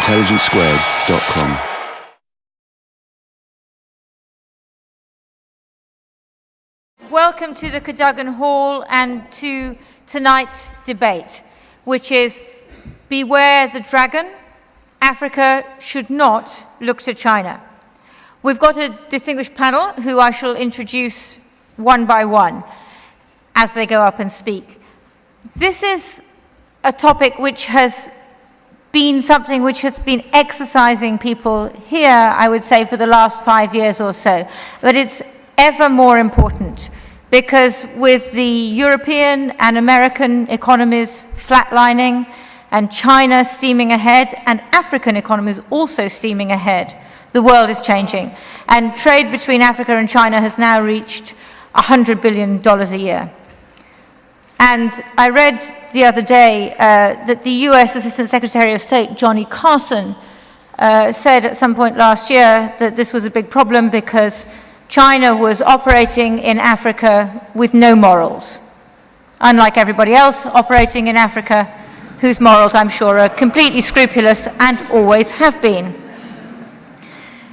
intelligencesquared.com. Welcome to the Cadogan Hall and to tonight's debate, which is Beware the Dragon. Africa should not look to China. We've got a distinguished panel who I shall introduce one by one as they go up and speak. This is a topic which has been something which has been exercising people here, I would say, for the last 5 years or so. But it's ever more important because with the European and American economies flatlining and China steaming ahead and African economies also steaming ahead, the world is changing. And trade between Africa and China has now reached $100 billion a year. And I read the other day that the US Assistant Secretary of State, Johnny Carson, said at some point last year that this was a big problem because China was operating in Africa with no morals, unlike everybody else operating in Africa, whose morals, I'm sure, are completely scrupulous and always have been.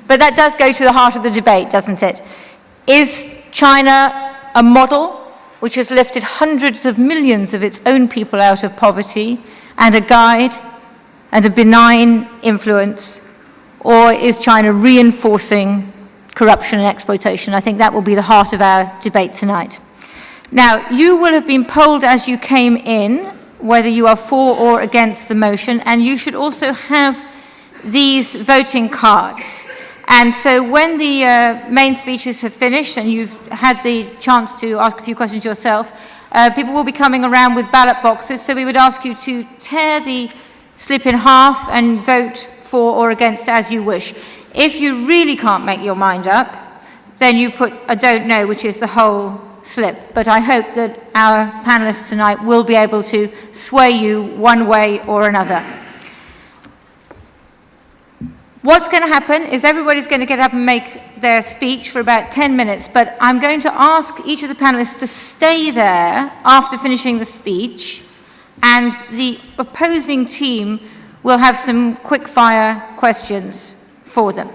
But that does go to the heart of the debate, doesn't it? Is China a model which has lifted hundreds of millions of its own people out of poverty and a guide and a benign influence, or is China reinforcing corruption and exploitation? I think that will be the heart of our debate tonight. Now, you will have been polled as you came in, whether you are for or against the motion, and you should also have these voting cards. And so when the main speeches have finished and you've had the chance to ask a few questions yourself, people will be coming around with ballot boxes, so we would ask you to tear the slip in half and vote for or against as you wish. If you really can't make your mind up, then you put a don't know, which is the whole slip. But I hope that our panelists tonight will be able to sway you one way or another. What's going to happen is everybody's going to get up and make their speech for about 10 minutes, but I'm going to ask each of the panelists to stay there after finishing the speech, and the opposing team will have some quick-fire questions for them.